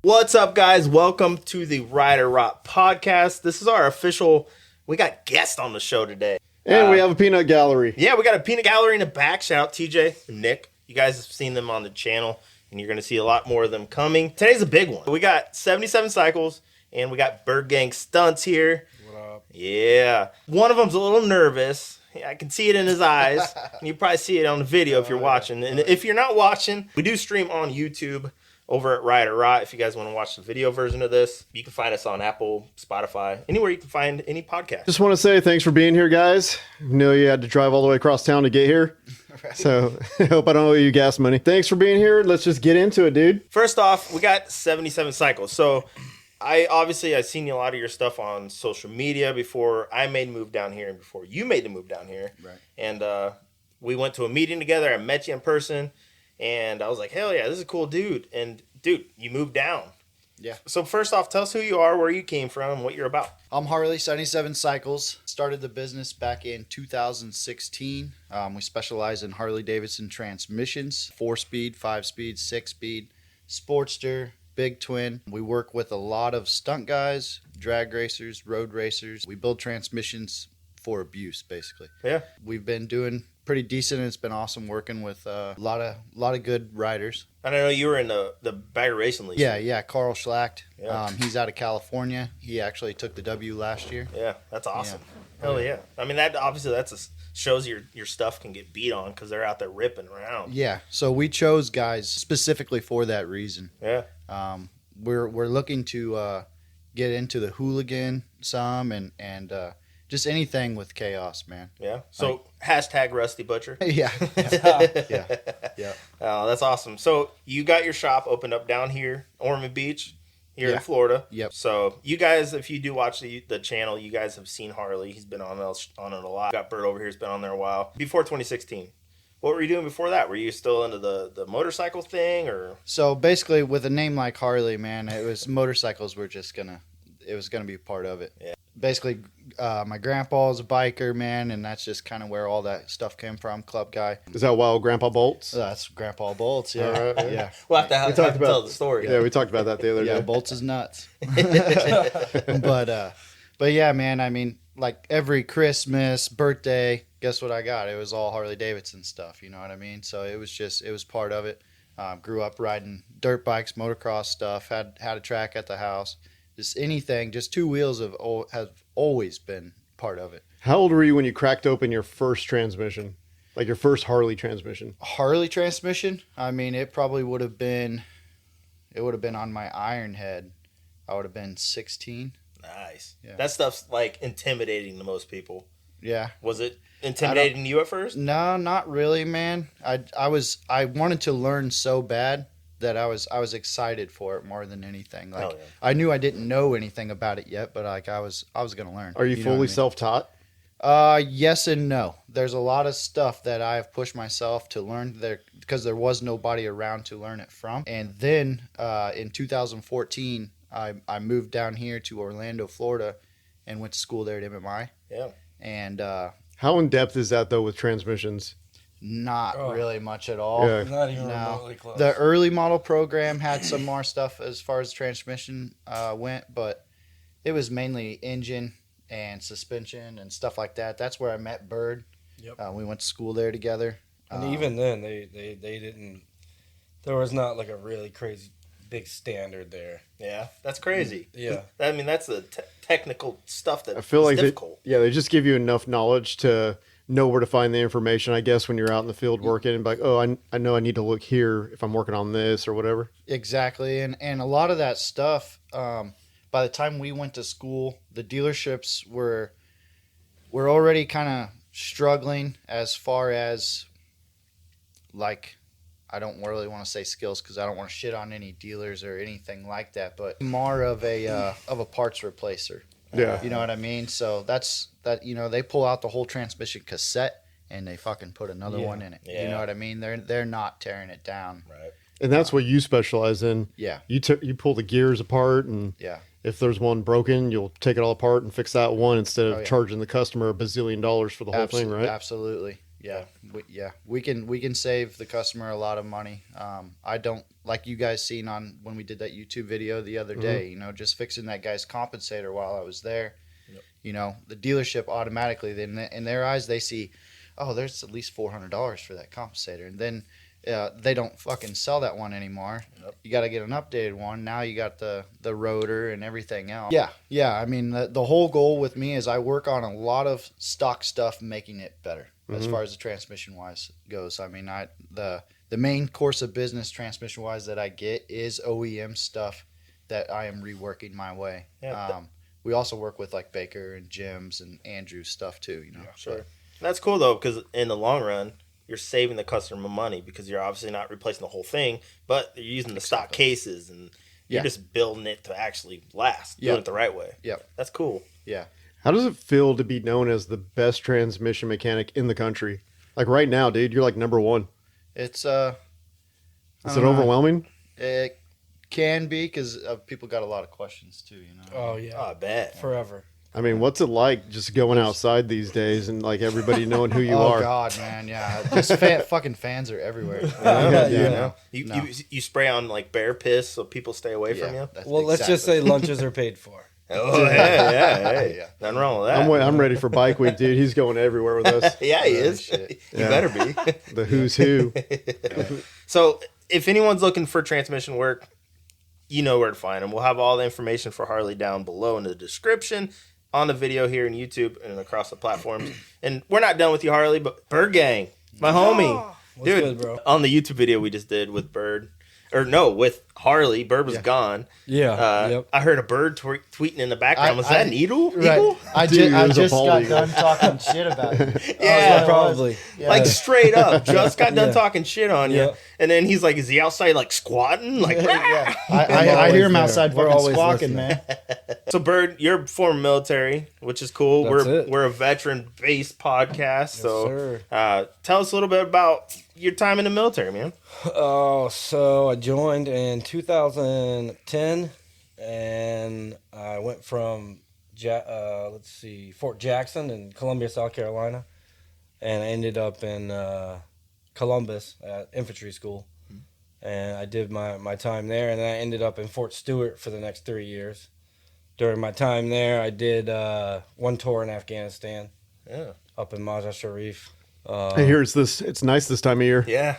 What's up, guys? Welcome to the Rider Rock podcast. This is our official, we got guests on the show today. And we have a peanut gallery. Yeah, we got a peanut gallery in the back. Shout out TJ and Nick. You guys have seen them on the channel, and you're going to see a lot more of them coming. Today's a big one. We got 77 Cycles, and we got Bird Gang Stunts here. What up? Yeah. One of them's a little nervous. I can see it in his eyes. And you probably see it on the video if you're watching. And if you're not watching, we do stream on YouTube over at Rider Rock. If you guys want to watch the video version of this, you can find us on Apple, Spotify, anywhere you can find any podcast. Just want to say thanks for being here, guys. I know you had to drive all the way across town to get here. Right. So I hope I don't owe you gas money. Thanks for being here. Let's just get into it, dude. First off, we got 77 Cycles. So I've seen a lot of your stuff on social media before I made the move down here and before you made the move down here. Right. And we went to a meeting together. I met you in person. And I was like, hell yeah, this is a cool dude. And dude, you moved down. Yeah. So first off, tell us who you are, where you came from, what you're about. I'm Harley, 77 Cycles. Started the business back in 2016. We specialize in Harley-Davidson transmissions, 4-speed, 5-speed, 6-speed, Sportster, Big Twin. We work with a lot of stunt guys, drag racers, road racers. We build transmissions for abuse, basically. Yeah. We've been doing pretty decent, and it's been awesome working with a lot of good riders. I know you were in the Bagger Racing League. Yeah, Carl Schlacht. Yeah. He's out of California. He actually took the W last year. Yeah, that's awesome. Yeah. Hell yeah. I mean, that obviously shows your stuff can get beat on because they're out there ripping around. Yeah, so we chose guys specifically for that reason. Yeah. We're looking to get into the hooligan some and just anything with chaos, man. Yeah. So hashtag Rusty Butcher. Yeah. Yeah. Oh, that's awesome. So you got your shop opened up down here, Ormond Beach, here in Florida. Yep. So you guys, if you do watch the channel, you guys have seen Harley. He's been on it a lot. Got Bird over here. He's been on there a while. Before 2016. What were you doing before that? Were you still into the motorcycle thing, or? So basically, with a name like Harley, man, it was motorcycles were just it was gonna be a part of it. Yeah. Basically, my grandpa is a biker, man, and that's just kind of where all that stuff came from. Club guy. Is that Wild Grandpa Bolts? That's Grandpa Bolts. Yeah. Yeah. We'll have to tell the story. Yeah, we talked about that the other day. Yeah, Bolts is nuts. But yeah, man. I mean, like every Christmas, birthday, guess what I got? It was all Harley-Davidson stuff. You know what I mean? So it was part of it. Grew up riding dirt bikes, motocross stuff. Had a track at the house. Just anything. Just two wheels have always been part of it. How old were you when you cracked open your first transmission? Like your first Harley transmission? Harley transmission? I mean, it probably would have been on my iron head. I would have been 16. Nice. Yeah. That stuff's like intimidating to most people. Yeah. Was it intimidating to you at first? No, not really, man. I wanted to learn so bad that I was excited for it more than anything. Like, yeah. I knew I didn't know anything about it yet, but like I was gonna learn. Are you know fully what I mean? self-taught? Yes and no. There's a lot of stuff that I have pushed myself to learn there because there was nobody around to learn it from. And then in 2014, I moved down here to Orlando, Florida, and went to school there at MMI. Yeah. And How in depth is that though with transmissions? not really much at all. Yeah. Not even remotely close. The early model program had some more stuff as far as transmission went, but it was mainly engine and suspension and stuff like that. That's where I met Bird. Yep. We went to school there together. And even then, they didn't. There was not like a really crazy big standard there. Yeah, that's crazy. Yeah. I mean, that's the technical stuff that I feel like difficult. they just give you enough knowledge to know where to find the information, I guess, when you're out in the field working and be like, oh, I know I need to look here if I'm working on this or whatever. Exactly. And a lot of that stuff, by the time we went to school, the dealerships were already kind of struggling as far as, like, I don't really want to say skills because I don't want to shit on any dealers or anything like that, but more of a parts replacer. Yeah. You know what I mean? So they pull out the whole transmission cassette and they fucking put another one in it. Yeah. You know what I mean? They're not tearing it down. Right. And that's what you specialize in. Yeah. You pull the gears apart, and if there's one broken, you'll take it all apart and fix that one instead of charging the customer $1 bazillion for the whole thing, right? Absolutely. We can save the customer a lot of money. I don't like you guys seen on when we did that YouTube video the other day. You know, just fixing that guy's compensator while I was there. Yep. You know, the dealership automatically, in their eyes, they see, oh, there's at least $400 for that compensator, and then they don't fucking sell that one anymore. Yep. You got to get an updated one. Now you got the rotor and everything else. Yeah. I mean, the whole goal with me is I work on a lot of stock stuff, making it better as far as the transmission wise goes. I mean, the main course of business transmission wise that I get is OEM stuff that I am reworking my way. Yeah, we also work with like Baker and Jim's and Andrew's stuff too. You know, yeah, sure. That's cool though, because in the long run, you're saving the customer money because you're obviously not replacing the whole thing, but you're using the stock cases and you're just building it to actually last, doing it the right way. Yep. That's cool. Yeah. How does it feel to be known as the best transmission mechanic in the country? Like right now, dude, you're like number one. It's Is it overwhelming? It can be because people got a lot of questions too. You know. Oh yeah. Oh, I bet. Forever. I mean, what's it like just going outside these days and like everybody knowing who you are? Oh God, man, yeah. Just fucking fans are everywhere. You spray on like bear piss so people stay away from you. Well, let's just say lunches are paid for. Oh yeah. Nothing wrong with that. I'm ready for Bike Week, dude. He's going everywhere with us. Yeah, he is. He better be. The who's who. So, if anyone's looking for transmission work, you know where to find them. We'll have all the information for Harley down below in the description, on the video here in YouTube and across the platforms. And we're not done with you, Harley, but Bird Gang, my homie. Dude, good, bro? On the YouTube video we just did with Bird, with Harley, Bird was gone. Yeah. I heard a bird tweeting in the background. Was that an eagle? Right. Eagle? I just got done talking shit about it. Yeah, probably. Yeah. Like straight up, just got done talking shit on you. Yeah. And then he's like, is he outside like squatting? Like, Yeah. I hear him there. outside We're fucking always squawking, listening. man. So, Bird, you're former military, which is cool. We're a veteran-based podcast. Yes, tell us a little bit about your time in the military, man. Oh, so I joined in 2010, and I went from Fort Jackson in Columbia, South Carolina, and I ended up in Columbus at infantry school. And I did my time there, and then I ended up in Fort Stewart for the next 3 years. During my time there, I did one tour in Afghanistan. Yeah. Up in Mazar Sharif. I hear it's nice this time of year. Yeah.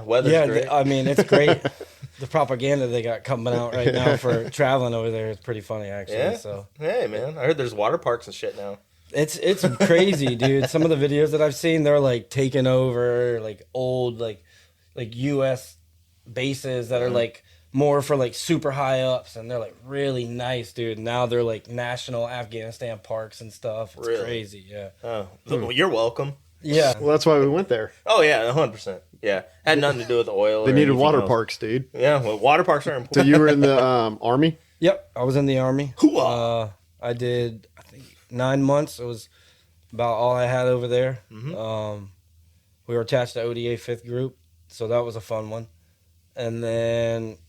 Weather's great. I mean, it's great. The propaganda they got coming out right now for traveling over there is pretty funny, actually. Yeah. So Hey, man. I heard there's water parks and shit now. it's crazy, dude. Some of the videos that I've seen, they're like taking over like old like U.S. bases that are like more for like super high ups, and they're like really nice, dude. Now they're like national Afghanistan parks and stuff. It's crazy, yeah. Oh, well, you're welcome. Yeah. Well, that's why we went there. Oh, yeah, 100%. Yeah. Had nothing to do with the oil. They or needed anything water else. parks, dude. Yeah, well, water parks are So important. you were in the Army? Yep, I was in the Army. Hoo-ah. I did, I think, 9 months. It was about all I had over there. Mm-hmm. We were attached to ODA 5th Group, so that was a fun one. And then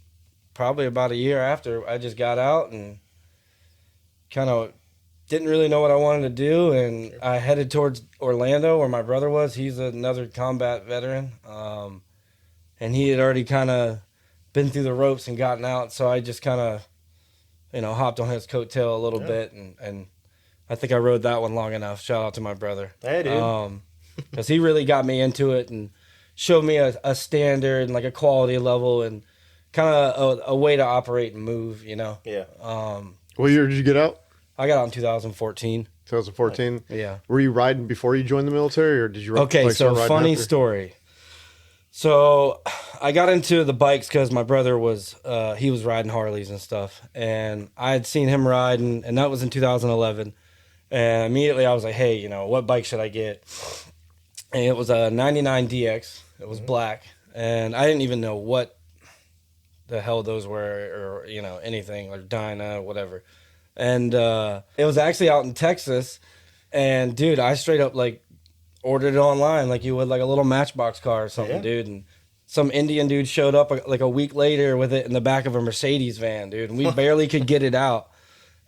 probably about a year after, I just got out and kind of didn't really know what I wanted to do, and I headed towards Orlando where my brother was. He's another combat veteran, and he had already kind of been through the ropes and gotten out, so I just kind of, hopped on his coattail a little bit, and I think I rode that one long enough. Shout out to my brother. Hey, dude. Because he really got me into it and showed me a standard and like a quality level and kind of a way to operate and move, Yeah. What year did you get out? I got out in 2014. 2014? Yeah. Were you riding before you joined the military, or did you Okay, start so riding funny after? story. So I got into the bikes because my brother was riding Harleys and stuff. And I had seen him ride, and that was in 2011. And immediately I was like, hey, what bike should I get? And it was a 99 DX. It was black. And I didn't even know what the hell those were or, anything, or Dyna, whatever. And it was actually out in Texas. And, dude, I straight up, ordered it online like you would, like a little Matchbox car or something, dude. And some Indian dude showed up, like, a week later with it in the back of a Mercedes van, dude. And we barely could get it out.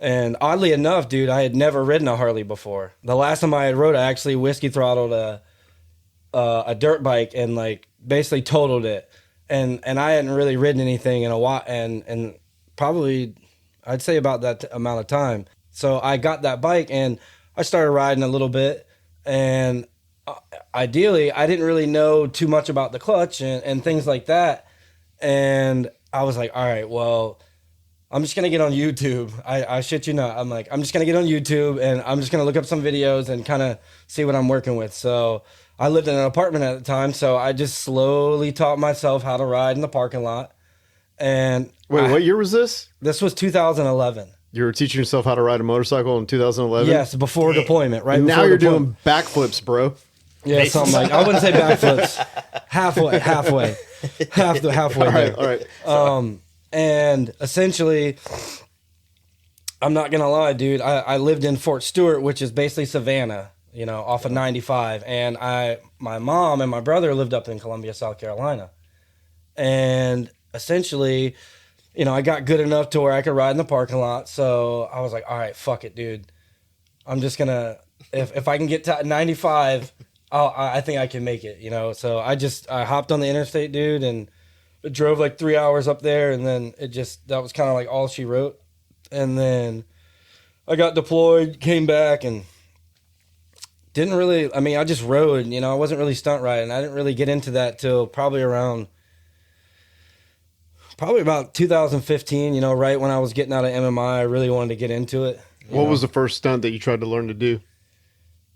And oddly enough, dude, I had never ridden a Harley before. The last time I had rode, I actually whiskey throttled a a dirt bike and like basically totaled it. And I hadn't really ridden anything in a while, and probably I'd say about that amount of time. So I got that bike and I started riding a little bit, and ideally I didn't really know too much about the clutch and things like that. And I was like, all right, well, I'm just going to get on YouTube. I shit you not. I'm like, I'm just going to get on YouTube and I'm just going to look up some videos and kind of see what I'm working with. So I lived in an apartment at the time, so I just slowly taught myself how to ride in the parking lot. And Wait, what year was this? This was 2011. You were teaching yourself how to ride a motorcycle in 2011? Yes, before deployment, right? And now before you're deployment. doing backflips, bro. Yeah, something like, I wouldn't say backflips. halfway. Halfway there. All right. And essentially, I'm not gonna lie, dude. I lived in Fort Stewart, which is basically Savannah, off of 95. And my mom and my brother lived up in Columbia, South Carolina. And essentially, I got good enough to where I could ride in the parking lot. So I was like, all right, fuck it, dude. I'm just gonna, if I can get to 95, I think I can make it, So I hopped on the interstate, dude, and drove like 3 hours up there, and then that was kind of like all she wrote. And then I got deployed, came back, and didn't really, I just rode, I wasn't really stunt riding. I didn't really get into that till probably about 2015, right when I was getting out of MMI. I really wanted to get into it. What was the first stunt that you tried to learn to do?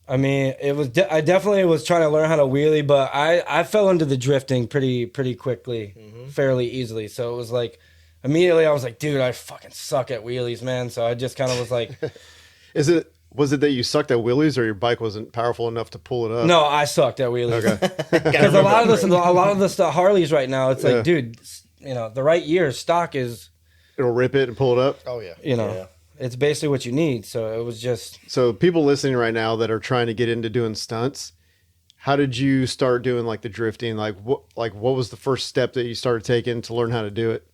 I definitely was trying to learn how to wheelie, but I fell into the drifting pretty quickly, fairly easily. So it was like, immediately I was like, dude, I fucking suck at wheelies, man. So I just kind of was like, was it that you sucked at wheelies, or your bike wasn't powerful enough to pull it up? No, I sucked at wheelies. Okay. Because a lot of the Harleys right now, it's like, dude, the right year stock is, it'll rip it and pull it up. Oh yeah. Yeah. It's basically what you need. So it was just. So people listening right now that are trying to get into doing stunts, how did you start doing like the drifting? What was the first step that you started taking to learn how to do it?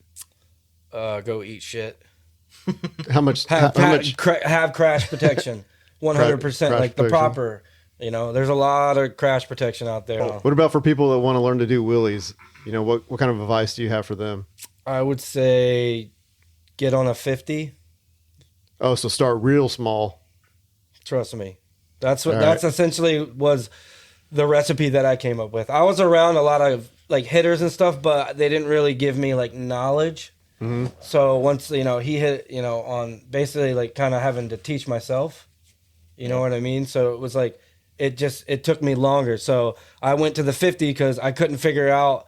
Go eat shit. How much? Have crash protection, 100%. Like the proper. There's a lot of crash protection out there. What about for people that want to learn to do wheelies? What kind of advice do you have for them? I would say get on a 50. Oh, so start real small. Trust me. That's essentially was the recipe that I came up with. I was around a lot of like hitters and stuff, but they didn't really give me like knowledge. Mm-hmm. So once, he hit, on basically like kind of having to teach myself, you know what I mean? So it was like, it took me longer. So I went to the 50 because I couldn't figure out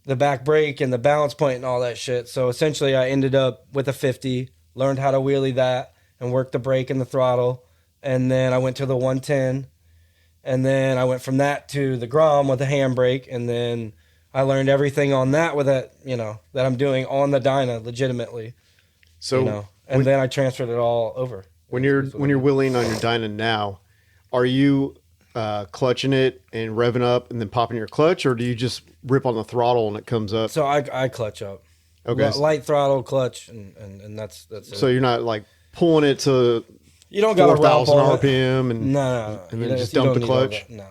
the back brake and the balance point and all that shit. So essentially I ended up with a 50, learned how to wheelie that and work the brake and the throttle. And then I went to the 110, and then I went from that to the Grom with the handbrake. And then I learned everything on that with that, that I'm doing on the Dyna legitimately. So, and then I transferred it all over. When you're wheeling on your Dyna now, are you clutching it and revving up and then popping your clutch, or do you just rip on the throttle and it comes up? So I clutch up. Okay. Light throttle, clutch, and that's it. So you're not like pulling it to you don't got 4,000 RPM and no, and then just dump the clutch. No.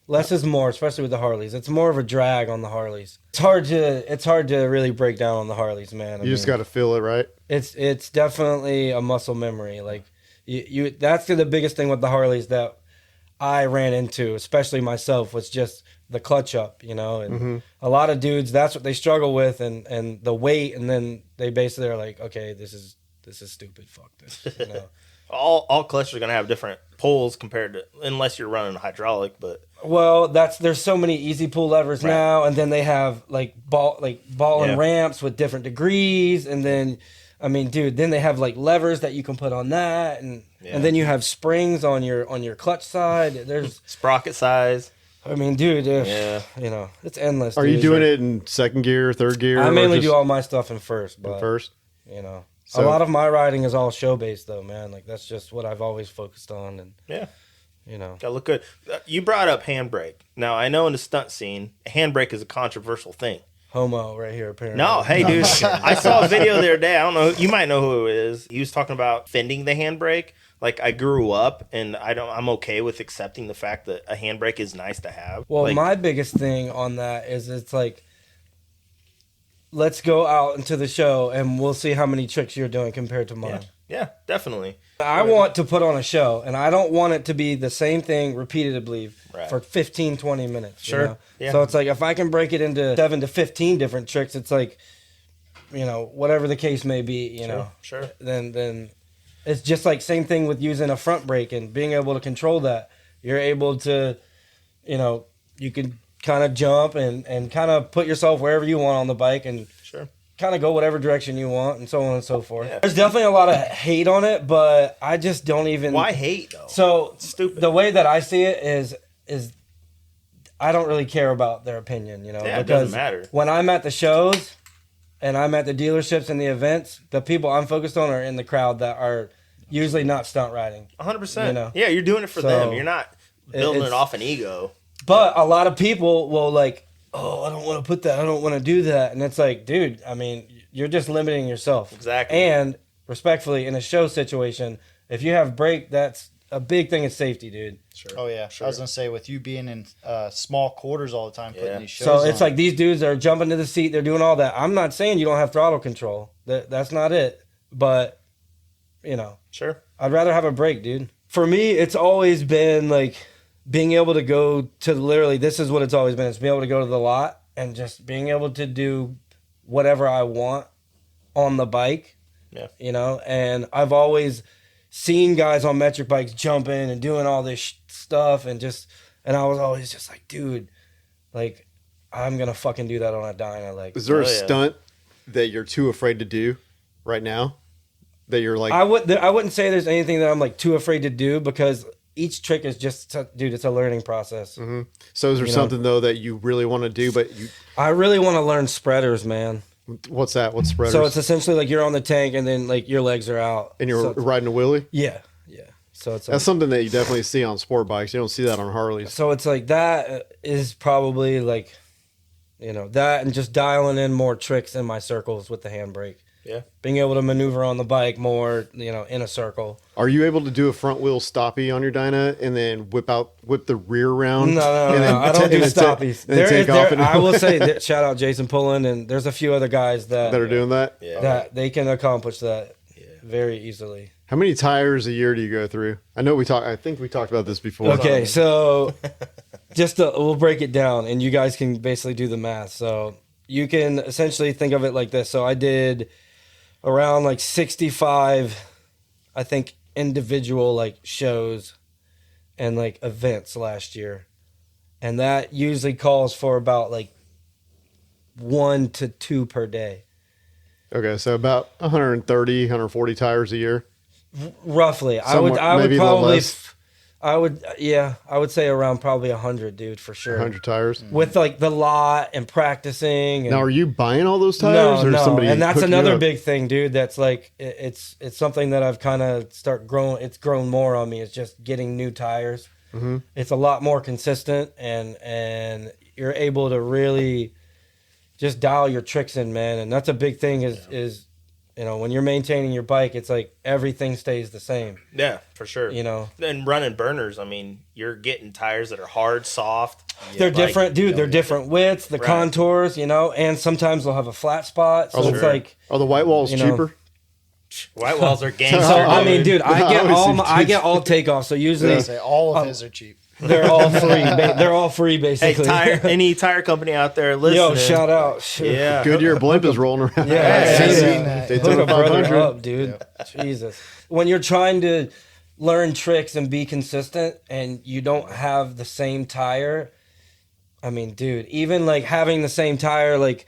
Less is more, especially with the Harleys. It's more of a drag on the Harleys. It's hard to really break down on the Harleys, man. You just got to feel it, right? It's definitely a muscle memory. Like you that's the biggest thing with the Harleys that I ran into, especially myself, was just the clutch up, and a lot of dudes, that's what they struggle with, and the weight, and then they basically are like, okay, this is stupid, fuck this, All clutches are gonna have different pulls compared to, unless you're running hydraulic, but well, there's so many easy pull levers now, and then they have like ball and ramps with different degrees, and then then they have like levers that you can put on that, and then you have springs on your clutch side. There's sprocket size. Dude, it's endless. Are you doing it in second gear, third gear? I mainly do all my stuff in first. But, first? A lot of my riding is all show-based, though, man. Like, that's just what I've always focused on. And gotta look good. You brought up handbrake. Now, I know in the stunt scene, handbrake is a controversial thing. Homo right here, apparently. No, hey, dude. I saw a video the other day. I don't know. You might know who it is. He was talking about fending the handbrake. like I grew up, and I'm okay with accepting the fact that a handbrake is nice to have. Well, like, my biggest thing on that is it's like, let's go out into the show and we'll see how many tricks you're doing compared to mine. yeah, definitely. I want to put on a show, and I don't want it to be the same thing repeatedly for 15, 20 minutes. Sure. You know? Yeah. So it's like if I can break it into 7 to 15 different tricks, it's like, whatever the case may be, you know. Sure. Then it's just like same thing with using a front brake and being able to control that. You're able to, you can kind of jump and kind of put yourself wherever you want on the bike and kind of go whatever direction you want and so on and so forth. Yeah. There's definitely a lot of hate on it, but I just don't even... Why hate, though? So it's stupid. The way that I see it is I don't really care about their opinion, Yeah, it doesn't matter. When I'm at the shows and I'm at the dealerships and the events, the people I'm focused on are in the crowd that are usually not stunt riding. 100%. Yeah, you're doing it for them. You're not building it off an ego. But a lot of people will like, oh, I don't want to put that. I don't want to do that. And it's like, dude, I mean, you're just limiting yourself. Exactly. And respectfully, in a show situation, if you have brake, that's a big thing is safety, dude. Sure. Oh, yeah. Sure. I was going to say, with you being in small quarters all the time, putting these shows So it's like these dudes are jumping to the seat. They're doing all that. I'm not saying you don't have throttle control. That's not it. But, Sure. I'd rather have a brake, dude. For me, it's always been like being able to go to literally, this is what it's always been. It's being able to go to the lot and just being able to do whatever I want on the bike. Yeah. And I've always seen guys on metric bikes jumping and doing all this stuff and I was always just like, dude, like, I'm going to fucking do that on a dyno. Like, is there a stunt that you're too afraid to do right now? That you're like... I wouldn't say there's anything that I'm like too afraid to do because each trick is just, dude, it's a learning process. Mm-hmm. So is there something though that you really want to do, but I really want to learn spreaders, man. What's that? What's spreaders? So it's essentially like you're on the tank and then like your legs are out. And you're riding a wheelie? Yeah. So it's that's something that you definitely see on sport bikes. You don't see that on Harleys. So it's like that is probably like, that and just dialing in more tricks in my circles with the handbrake. Yeah. Being able to maneuver on the bike more, in a circle. Are you able to do a front wheel stoppie on your Dyna and then whip the rear around? No. I don't do stoppies. I will say, shout out Jason Pullen, and there's a few other guys that are doing that. Yeah. That they can accomplish that very easily. How many tires a year do you go through? I think we talked about this before. Okay, so we'll break it down, and you guys can basically do the math. So you can essentially think of it like this. So I did around like 65, I think, individual like shows and like events last year. And that usually calls for about like 1 to 2 per day. Okay, so about 130, 140 tires a year. Roughly. I would say around probably 100, dude, for sure. 100 tires with like the lot and practicing. And now, are you buying all those tires? No. And that's another big thing, dude. That's like it's something that I've kind of it's grown more on me. It's just getting new tires. Mm-hmm. It's a lot more consistent, and you're able to really just dial your tricks in, man. And that's a big thing. Is when you're maintaining your bike, it's like everything stays the same. Yeah, for sure. And running burners, I mean, you're getting tires that are hard, soft. They're different, dude. They're different widths, the contours, and sometimes they'll have a flat spot. So it's like, are the white walls cheaper? White walls are gang. So I mean, dude, I get all takeoffs. So usually, say all of his are cheap. They're all free. They're all free, basically. Hey, any tire company out there listening? Yo, shout out. Yeah. Goodyear blimp is rolling around. Yeah, I've seen that. Daytona Hook a brother 500. up, dude. Yeah. Jesus. When you're trying to learn tricks and be consistent and you don't have the same tire, I mean, dude, even like having the same tire, like,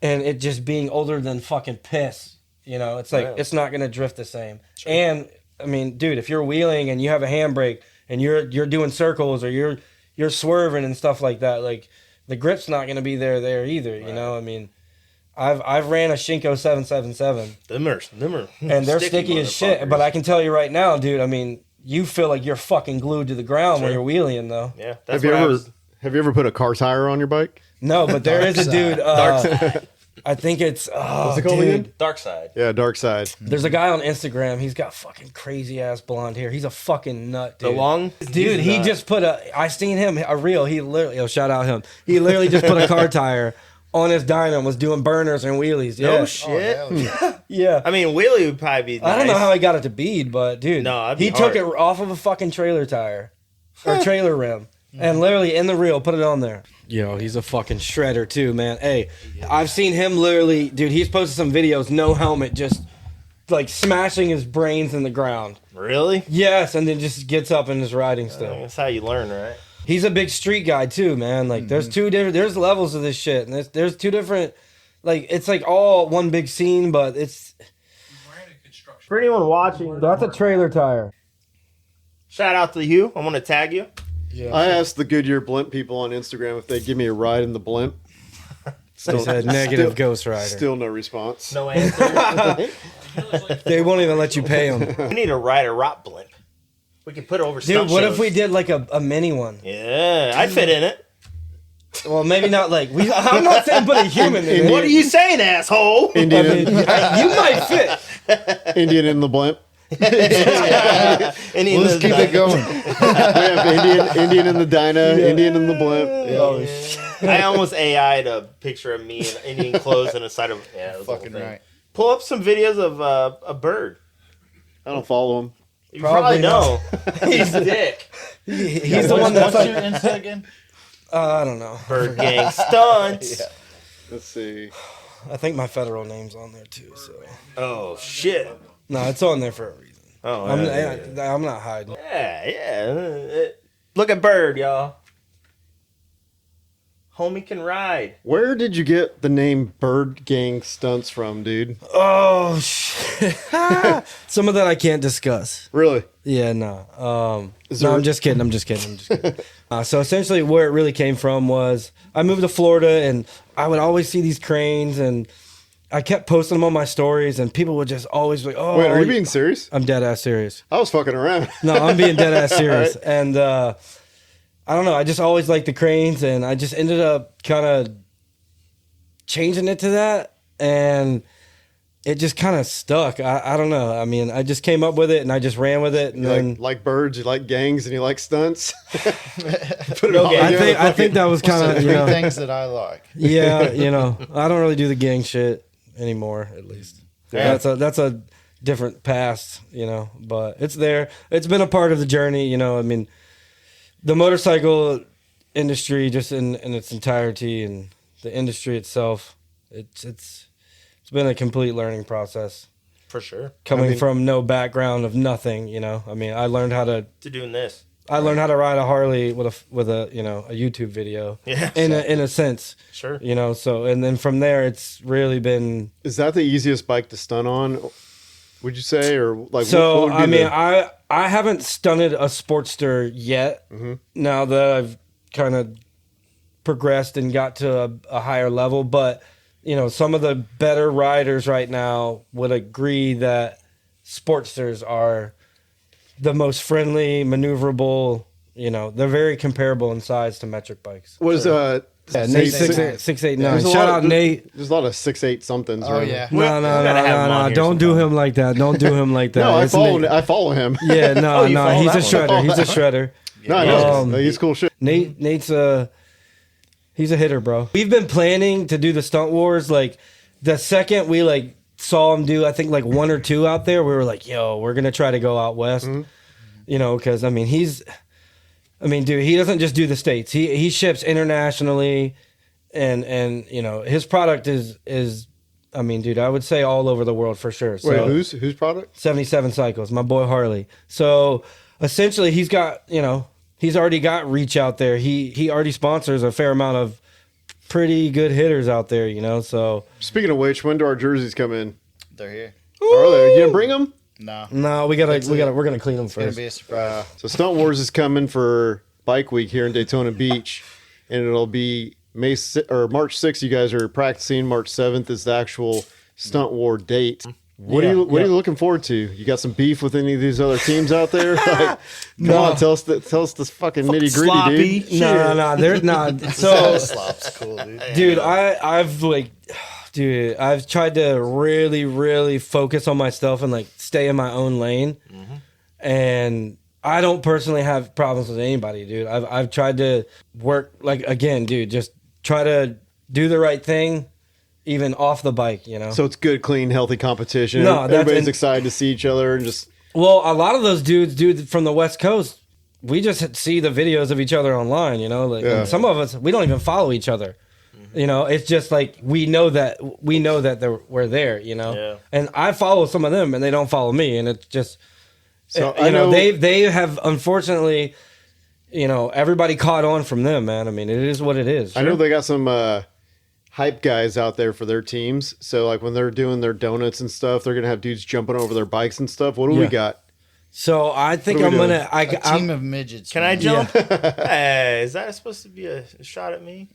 and it just being older than fucking piss, it's like, it's not going to drift the same. Sure. And I mean, dude, if you're wheeling and you have a handbrake, and you're doing circles or you're swerving and stuff like that, like the grip's not going to be there either. Right. I mean, I've ran a Shinko 777. Them are and they're sticky as shit. But I can tell you right now, dude. I mean, you feel like you're fucking glued to the ground when you're wheeling, though. Yeah. Have you ever put a car tire on your bike? No, but there is a dude. I think it's What's it called again? Dark Side. Yeah, Dark Side. There's a guy on Instagram. He's got fucking crazy ass blonde hair. He's a fucking nut, dude. The long Dude, he just put I seen him a reel. He literally, shout out him. He literally just put a car tire on his dyno and was doing burners and wheelies. Yeah. No shit. Oh, yeah. Yeah. I mean, wheelie would probably be nice. I don't know how he got it to bead, but dude, No, that'd be he took hard. it off of a fucking trailer tire or trailer rim and literally in the reel put it on there. Yo, he's a fucking shredder too, man. Hey, I've seen him literally, dude, he's posted some videos, no helmet, just like smashing his brains in the ground. Really? Yes, and then just gets up and is riding still. That's how you learn, right? He's a big street guy too, man. Like there's there's levels of this shit, and there's two different, like it's like all one big scene, but it's For anyone watching, that's a trailer tire. shout out to you. I want to tag you. Yeah. I asked the Goodyear blimp people on Instagram if they'd give me a ride in the blimp. They said negative Ghost Rider. Still no response. No answer. They won't even let you pay them. We need to ride a rock blimp. We could put it over Dude, stunt what shows. if we did like a mini one? Yeah, I'd fit in it. Well, maybe not like I'm not saying put a human in it. What are you saying, asshole? I Indian, mean, you might fit. Indian in the blimp. Any Let's keep it going. We have Indian in the dyna, Indian in the blimp. Oh, shit. I almost AI'd a picture of me in Indian clothes and a side of that was the whole Fucking thing. right. Pull up some videos of a bird. I don't follow him. You Probably probably know. He's a dick. He's the one that's What's like, your Insta again? I don't know. Bird Gang Stunts. Yeah. Let's see. I think my federal name's on there too. So Oh shit. no, it's on there for a reason. Oh I'm not hiding. yeah. Look at Bird, y'all. Homie can ride. Where did you get the name Bird Gang Stunts from, dude? Oh shit! Some of that I can't discuss. Really? Yeah, no. Is No, there- I'm just kidding. So essentially, where it really came from was I moved to Florida, and I would always see these cranes, and I kept posting them on my stories, and people would just always be like, "Oh, Wait, are you being serious? I'm dead ass serious." I was fucking around. No, I'm being dead ass serious. Right. And I don't know. I just always liked the cranes, and I just ended up kind of changing it to that, and it just kind of stuck. I don't know. I mean, I just came up with it, and I just ran with it, and You then like birds, you like gangs, and you like stunts. Put it No all gang. together. I think that was kind So of three things that I like. yeah. I don't really do the gang shit anymore, at least. Yeah. That's a different past, but it's there. It's been a part of the journey, I mean, the motorcycle industry just in its entirety and the industry itself, it's been a complete learning process. For sure. Coming from no background of nothing, I mean, I learned how to Doing this. ride a Harley with a a YouTube video. Yeah. In a sense, Sure. so and then from there it's really been Is that the easiest bike to stunt on? Would you say, or like? so what would be I mean the- I haven't stunted a Sportster yet. Now that I've kind of progressed and got to a higher level, but some of the better riders right now would agree that Sportsters are the most friendly, maneuverable. They're very comparable in size to metric bikes. What is Yeah, Nate 689. There's a Shout lot out of- Nate. There's a lot of 6'8" somethings. Oh around. yeah. No, gotta have him on here don't do sometime. him like that. Don't do him like that. No, It's Nate. I follow him. Yeah, no, Oh, you follow he's a that one. shredder. He's a shredder. No, I know. Um, He's cool shit. Nate's he's a hitter, bro. We've been planning to do the Stunt Wars. Like the second we saw him do, I think like one or two out there, we were like, yo, we're gonna try to go out west. Because I mean, dude, he doesn't just do the States. He ships internationally, and his product is. I mean, dude, I would say all over the world for sure. So, Wait, whose product? 77 Cycles, my boy Harley. So essentially, he's got, he's already got reach out there. He already sponsors a fair amount of pretty good hitters out there, So Speaking of which, when do our jerseys come in? They're here. Are they? You gonna bring them? No. no, we're gonna clean them It's gonna first. be a surprise. So Stunt Wars is coming for Bike Week here in Daytona Beach, and it'll be March 6th. You guys are practicing. March 7th is the actual Stunt War date. What are you looking forward to? You got some beef with any of these other teams out there? Like, come on, tell us this fucking nitty gritty, dude. No, they're not. So, Slop's cool, dude. dude, I've Dude, I've tried to really, really focus on myself and like stay in my own lane. And I don't personally have problems with anybody, dude. I've tried to work, like, again, dude, just try to do the right thing, even off the bike, you know? So it's good, clean, healthy competition. No, that's- Everybody's excited to see each other and just. Well, a lot of those dudes, dude, from the West Coast, we just see the videos of each other online, you know? Like, and some of us, we don't even follow each other. You know, it's just like we know that we're there, you know? Yeah. And I follow some of them and they don't follow me, and it's just... So you know, they have, unfortunately, you know, everybody caught on from them, man. I mean, it is what it is. I know they got some hype guys out there for their teams. So like when they're doing their donuts and stuff, they're gonna have dudes jumping over their bikes and stuff. What do we got? So I think What are I'm we gonna. A team of midgets. Can I man. jump? Hey, is that supposed to be a shot at me?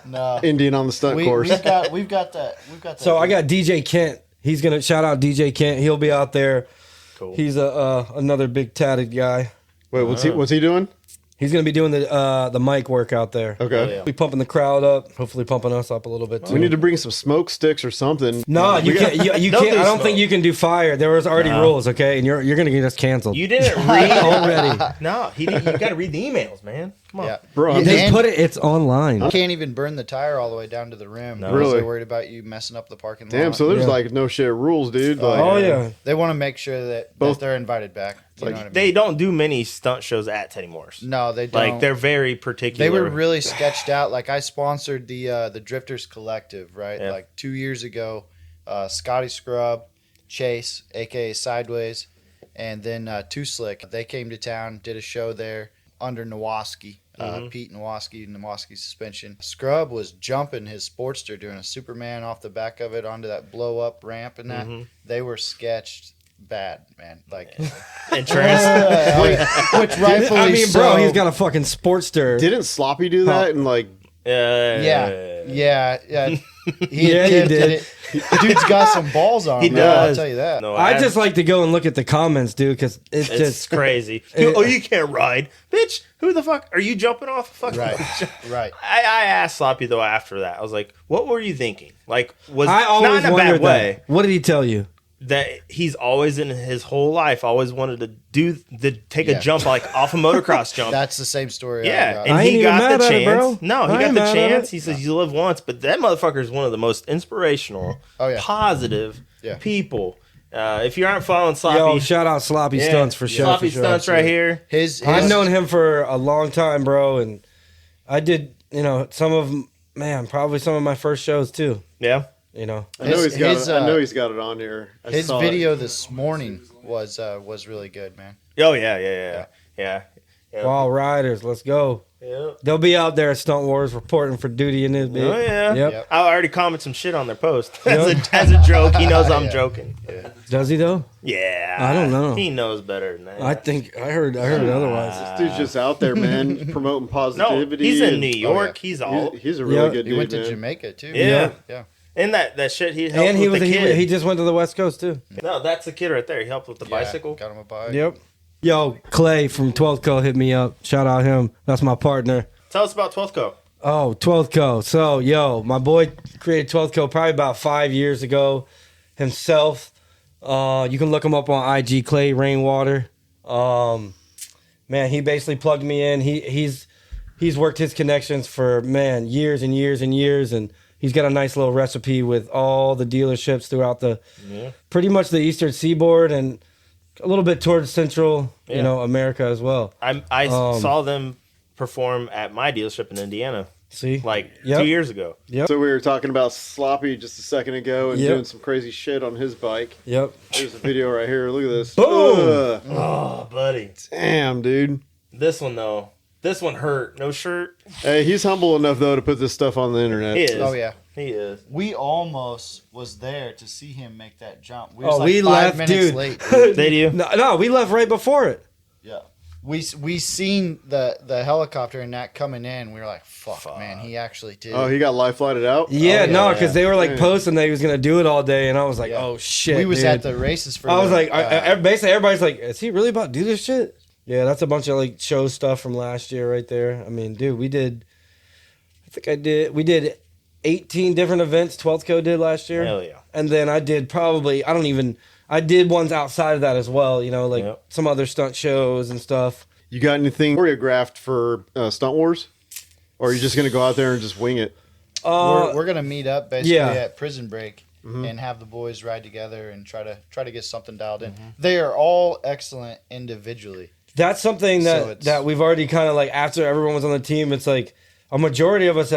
No. Indian on the stunt course. We've got that. So I got DJ Kent. He's gonna shout out DJ Kent. He'll be out there. Cool. He's another big tatted guy. Wait, what's he doing? He's gonna be doing the mic work out there. Okay. Oh, yeah. Be pumping the crowd up. Hopefully pumping us up a little bit too. We need to bring some smoke sticks or something. No, you can't. You Don't can't. do I don't smoke. think you can do fire. There was already rules, okay, and you're gonna get us canceled. You didn't read already. No, you got to read the emails, man. Come on. Yeah. Bro, You I'm Just and- put it. It's online. You can't even burn the tire all the way down to the rim. No. because Really? They're worried about you messing up the parking lot. damn. So there's Yeah. like no shit rules, dude. Like, Oh yeah. They want to make sure that Both- they're invited back. You know what I mean? They don't do many stunt shows at Teddy Moore's. No, they don't. Like they're very particular. They were really sketched out. Like I sponsored the Drifters Collective, right? Yeah. Like 2 years ago, Scotty Scrub, Chase, aka Sideways, and then Too Slick. They came to town, did a show there under Nowoski, Pete Nowoski suspension. Scrub was jumping his Sportster, doing a Superman off the back of it onto that blow up ramp, and that they were sketched bad, man. Like insurance. which rightfully I mean, so. bro, he's got a fucking Sportster. didn't Sloppy do that? And like, Yeah. He Yeah, he attempted did. it. Dude's got some balls on him. He man, I'll does. tell you that. No, I just like to go and look at the comments, dude, because it's It's just crazy. Oh, you can't ride, bitch. Who the fuck are you jumping off? Fucking Right. Right. I asked Sloppy though after that. I was like, "What were you thinking? Like, was I always not in a wondered bad way that. What did he tell you? that he's always in his whole life always wanted to take Yeah. a jump like off a motocross jump." That's the same story. Yeah, I and I he ain't even got mad the at it, bro. chance. No, he I got ain't the mad at chance. it. He says you live once, but that motherfucker is one of the most inspirational, Oh, yeah. positive Yeah. people. If you aren't following Sloppy, Yo, shout out Sloppy yeah, Stunts for sure. Sloppy for sure. Stunts right here. his I've known him for a long time, bro, and I did, probably some of my first shows too. Yeah, You know, I know His- he's got his, it. I know he's got it on here. I his saw video it. this morning was really good, man. oh yeah. Wild Riders, let's go. Yeah. They'll be out there at Stunt Wars reporting for duty in this bit. Oh yeah. Yep. I already commented some shit on their post as a joke. He knows I'm Yeah. joking. Does he though? Yeah. I don't know. He knows better than that. I think I heard otherwise. This dude's just out there, man, promoting no, positivity. he's in and- New York. He's all He's a really Yeah. good He dude, went to man. Jamaica too. Yeah. Yeah. and that shit he helped And he with was the kid. he just went to the West Coast too. No, that's the kid right there. He helped with the Yeah, bicycle. Got him a bike. Yep. Yo, Clay from 12th Co hit me up. Shout out him. That's my partner. Tell us about 12th Co. Oh, 12th Co. So, yo, my boy created 12th Co probably about 5 years ago himself. You can look him up on IG, Clay Rainwater. Man, he basically plugged me in. He's worked his connections for, man, years and years and years, and he's got a nice little recipe with all the dealerships throughout pretty much the Eastern Seaboard and a little bit towards Central, Yeah. America as well. I saw them perform at my dealership in Indiana See? like Yep. 2 years ago. Yep. So we were talking about Sloppy just a second ago and Yep. doing some crazy shit on his bike. Yep. There's a video right here. Look at this. Boom! Ugh. Oh, buddy. Damn, dude. This one though. This one hurt. No shirt. Hey, he's humble enough though to put this stuff on the internet. He is. Oh yeah. He is. We almost was there to see him make that jump. We Oh, was like we 5 left, minutes dude. late. Dude. They do. No, we left right before it. Yeah. We seen the helicopter and that coming in. We were like, fuck. Man, he actually did. Oh, he got life lighted out. Yeah, yeah, no, because they were like Yeah. posting that he was gonna do it all day, and I was like, Yeah. oh shit. we was dude. at the races for. I was the, like, basically everybody's like, is he really about to do this shit? Yeah, that's a bunch of like show stuff from last year right there. I mean, dude, we did 18 different events 12th Code did last year. Hell yeah. And then I did I did ones outside of that as well, like some other stunt shows and stuff. You got anything choreographed for Stunt Wars? Or are you just going to go out there and just wing it? We're going to meet up basically yeah. at Prison Break and have the boys ride together and try to get something dialed in. They are all excellent individually. That's something that we've already kind of like, after everyone was on the team, it's like a majority of us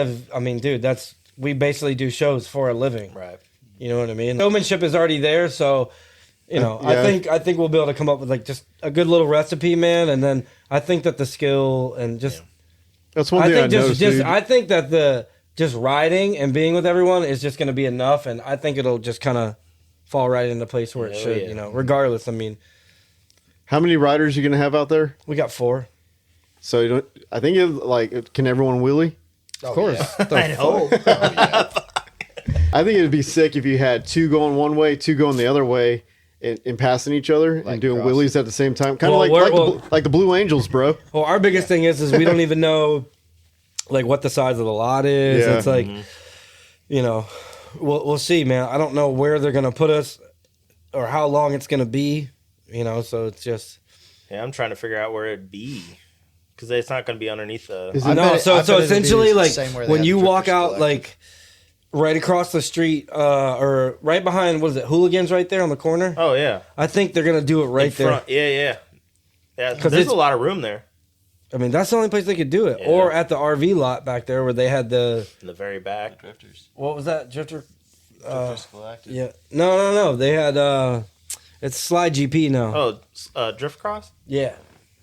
we basically do shows for a living. Right. You know what I mean? Showmanship is already there, so I think we'll be able to come up with like just a good little recipe, man. And then I think that the skill and just that's one thing I noticed, dude. I think that the just riding and being with everyone is just going to be enough, and I think it'll just kind of fall right into place where it should. Regardless. I mean, how many riders are you going to have out there? We got 4. So I think can everyone wheelie? Of course. Yeah. I know. I think it'd be sick if you had 2 going one way, 2 going the other way, and passing each other and doing wheelies at the same time. Kind of like the Blue Angels, bro. Well, our biggest thing is we don't even know like what the size of the lot is. Yeah. It's like, we'll see, man. I don't know where they're gonna put us or how long it's gonna be. So it's just. Yeah, I'm trying to figure out where it'd be. Because it's not going to be underneath the... So essentially, like, when you walk out, like, right across the street, or right behind, what is it, Hooligans right there on the corner? Oh, yeah. I think they're going to do it right there. Yeah. Yeah, there's a lot of room there. I mean, that's the only place they could do it. Yeah. Or at the RV lot back there where they had in the very back. The Drifters. What was that? Drifters Collective. Yeah. No. They had, it's Slide GP now. Oh, Drift Cross? Yeah.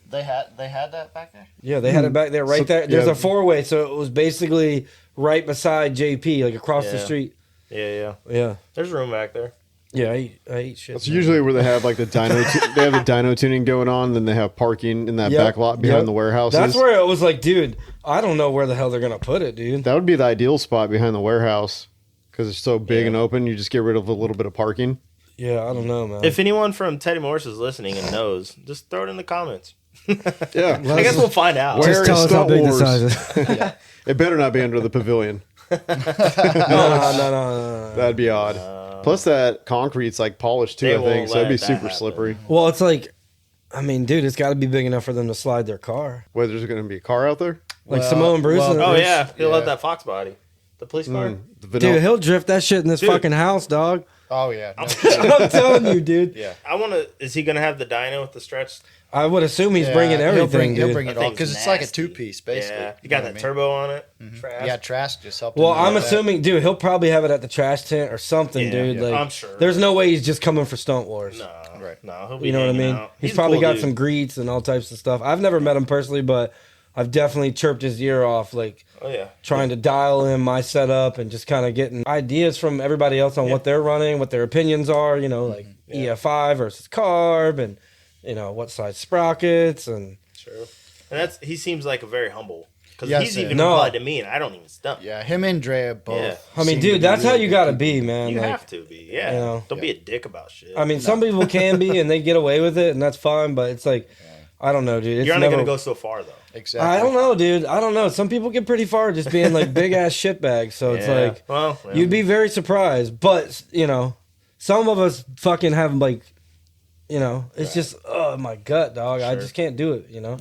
They had that back there? Yeah, they had it back there, right there. There's a 4-way, so it was basically right beside JP, like across the street. Yeah. There's room back there. Yeah, I eat shit. That's usually where they have like the dyno. They have the dyno tuning going on. Then they have parking in that back lot behind the warehouses. That's where it was like, dude, I don't know where the hell they're gonna put it, dude. That would be the ideal spot behind the warehouse because it's so big and open. You just get rid of a little bit of parking. Yeah, I don't know, man. If anyone from Teddy Morris is listening and knows, just throw it in the comments. Yeah, I guess we'll find out. Where just tell us how big the size is. It better not be under the pavilion. No. That'd be odd. Plus, that concrete's like polished too, I think, so it'd be super slippery. Well, it's like, I mean, dude, it's got to be big enough for them to slide their car. Whether there's going to be a car out there, like Samoan Bruce. He'll let that Fox body, the police car. Dude, he'll drift that shit in this fucking house, dog. Oh yeah, I'm telling you, dude. Yeah, Is he gonna have the dyno with the stretch? I would assume he's bringing everything. He'll bring it all because it's like a 2-piece basically. Yeah, you got that turbo on it. Mm-hmm. Yeah, Trask just helped. Well, I'm assuming, dude, he'll probably have it at the trash tent or something, dude. Like, I'm sure. There's no way he's just coming for Stunt Wars. No, right? No, he'll be. You know what I mean? Out. He's probably got some greets and all types of stuff. I've never met him personally, but I've definitely chirped his ear off, like, trying to dial in my setup and just kind of getting ideas from everybody else on what they're running, what their opinions are, like EFI versus carb and, what size sprockets and. True. And he seems like a very humble. Because he's even replied to me and I don't even stunt. Yeah, him and Drea both. Yeah. I mean, dude, that's how you got to be, man. You have to be, Don't be a dick about shit. I mean, some people can be and they get away with it and that's fine, but it's like, I don't know, dude. You're only going to go so far, though. Exactly. I don't know, dude. I don't know. Some people get pretty far just being like big ass shitbags. So it's like, you'd be very surprised. But, some of us fucking have like, it's just, my gut, dog. Sure. I just can't do it, No.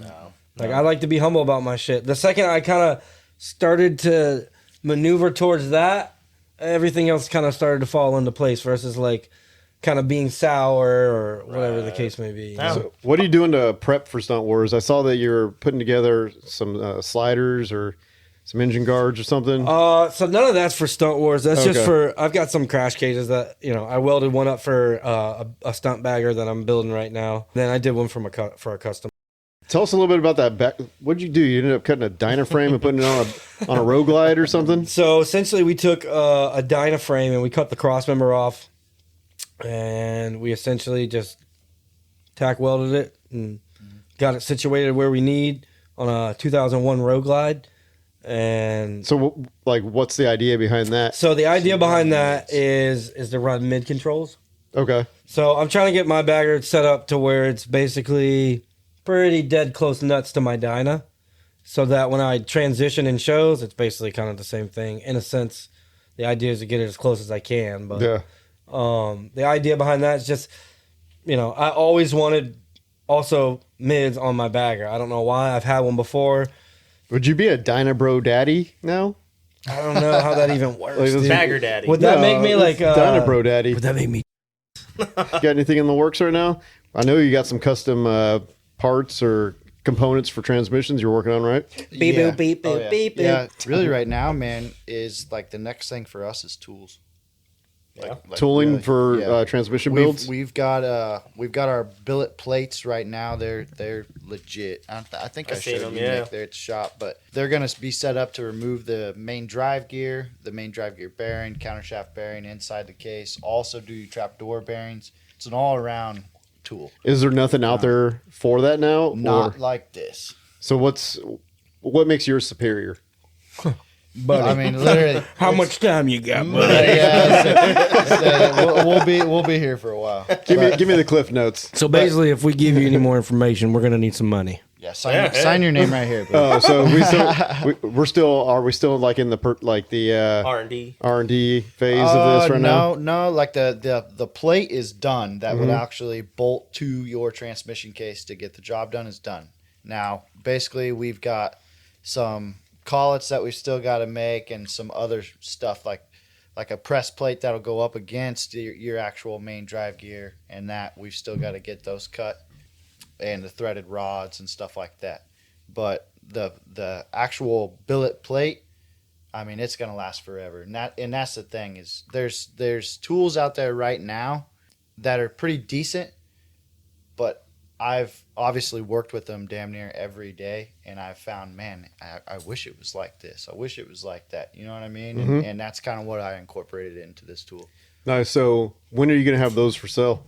Like, I like to be humble about my shit. The second I kind of started to maneuver towards that, everything else kind of started to fall into place versus like kind of being sour or whatever the case may be. So what are you doing to prep for Stunt Wars? I saw that you're putting together some sliders or some engine guards or something. So none of that's for Stunt Wars. That's just for, I've got some crash cages that, I welded one up for a stunt bagger that I'm building right now. Then I did one for a custom. Tell us a little bit about that back. What'd you do? You ended up cutting a Dynaframe and putting it on a road glide or something? So essentially we took a Dynaframe and we cut the cross member off and we essentially just tack welded it and got it situated where we need on a 2001 road glide. And so like, what's the idea behind that? So the idea behind that is to run mid controls. Okay. So I'm trying to get my bagger set up to where it's basically pretty dead close nuts to my Dyna, so that when I transition in shows, it's basically kind of the same thing in a sense. The idea is to get it as close as I can. But Yeah. the idea behind that is just, I always wanted also mids on my bagger. I don't know why. I've had one before. Would you be a Dynabro daddy now? I don't know how that even works. Like, dude. Bagger daddy. Would that make me like Dynabro daddy? Would that make me? Got anything in the works right now? I know you got some custom parts or components for transmissions you're working on, right? Beep, boop, beep, boop, yeah. beep, boop. Yeah, really right now, man, is like the next thing for us is tools. Yeah. Tooling really, for yeah. transmission builds? We've got our billet plates right now. They're legit. I think I I've seen showed them, you yeah. Nick there at the shop, but they're gonna be set up to remove the main drive gear bearing, countershaft bearing inside the case. Also do your trapdoor bearings. It's an all around tool. Is there nothing out there for that now? Not Or, like this. so what makes yours superior? Buddy, I mean, literally. how much time you got, buddy? We'll be here for a while. Give me the cliff notes. So basically, if we give you any more information, we're gonna need some money. Yeah, sign your name right here, bro. Oh, so are we still like in the R&D. R&D phase of this right now? No, like the plate is done. That would actually bolt to your transmission case to get the job done is done. Now, basically, we've got some collets that we've still got to make and some other stuff like a press plate that'll go up against your actual main drive gear, and that we've still got to get those cut, and the threaded rods and stuff like that. But the actual billet plate, I mean, it's gonna last forever. And that's the thing is there's tools out there right now that are pretty decent, but I've obviously worked with them damn near every day, and I've found, man, I wish it was like this. I wish it was like that. You know what I mean? And that's kind of what I incorporated into this tool. Nice. So when are you going to have those for sale?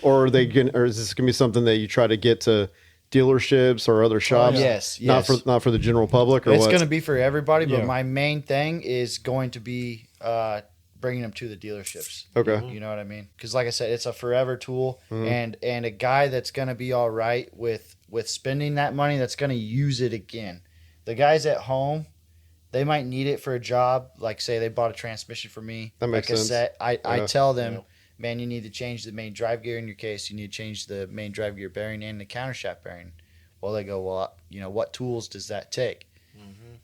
Or is this going to be something that you try to get to dealerships or other shops? Yes. Not for the general public, or It's what? going to be for everybody, but Yeah. my main thing is going to be bringing them to the dealerships. Okay. You know what I mean? Because like I said, it's a forever tool, and a guy that's going to be all right with spending that money, that's going to use it again. The guys at home, they might need it for a job. Like say they bought a transmission for me. That makes like sense. a set. I Yeah. tell them, man, you need to change the main drive gear in your case. You need to change the main drive gear bearing and the countershaft bearing. Well, they go, well, what tools does that take?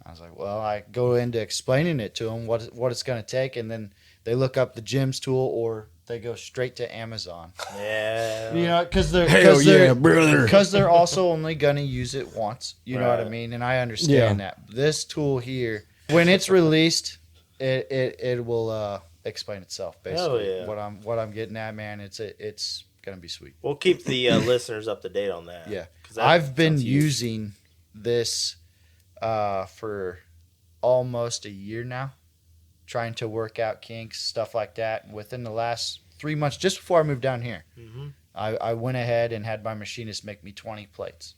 I was like, well, I go into explaining it to them, what it's going to take, and then they look up the Jim's tool, or they go straight to Amazon. Yeah. You know, because they're brother. because they're also only going to use it once. You know what I mean? And I understand that. This tool here, when it's released, it will explain itself. Basically, yeah. what I'm getting at, man, it's going to be sweet. We'll keep the listeners up to date on that. Yeah, 'Cause that I've been sounds huge. using this for almost a year now, trying to work out kinks, stuff like that. And within the last 3 months, just before I moved down here, I went ahead and had my machinist make me 20 plates.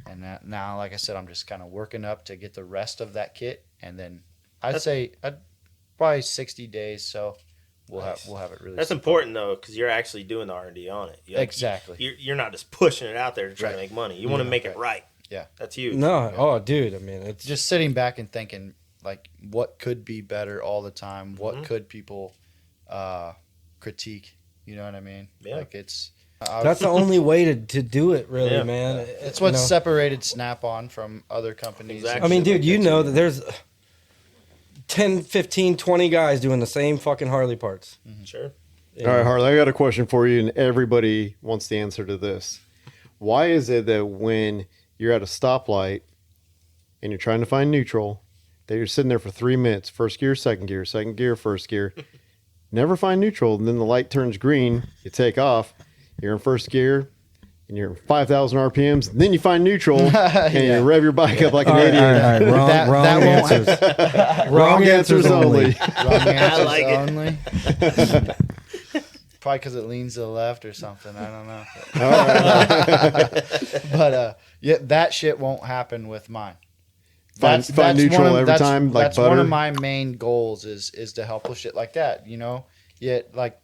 And that, now, like I said, I'm just kind of working up to get the rest of that kit, and then I'd probably 60 days. So we'll have it released. That's important though, because you're actually doing the R&D on it. Exactly. You're not just pushing it out there to try to Right. make money. You want to make it right. Yeah. That's huge. No, oh, dude. I mean, it's Just sitting back and thinking, like, what could be better all the time? What could people critique? You know what I mean? Yeah. Like it's that's the only way to do it, really, Yeah. man. it's what separated Snap-on from other companies. Exactly. I mean, and shit dude, you like know too. that there's 10, 15, 20 guys doing the same fucking Harley parts. Sure. You All right, know? Harley, I got a question for you, and everybody wants the answer to this. Why is it that when you're at a stoplight and you're trying to find neutral, that you're sitting there for 3 minutes, first gear, second gear, first gear, never find neutral, and then the light turns green, you take off, you're in first gear, and you're 5,000 RPMs, and then you find neutral, and you rev your bike up like an idiot. All right, wrong, That wrong won't answers. Wrong answers only. Wrong answers like it. only. Probably because it leans to the left or something. I don't know. But yeah, that shit won't happen with mine. Find neutral every time, like that's butter. one of my main goals is to help with shit like that. You know, yet like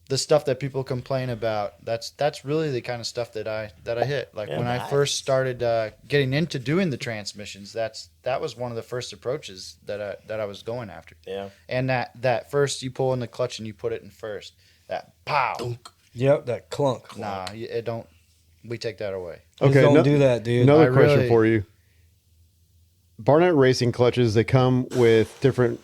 the stuff that people complain about, that's really the kind of stuff that I hit. Like when I first started getting into doing the transmissions, that was one of the first approaches that I was going after. Yeah. And that first you pull in the clutch and you put it in first. That pow. Dunk. Yep, that clunk. Nah, it don't. We take that away. Okay, don't do that, dude. Another question for you. Barnett Racing clutches, they come with different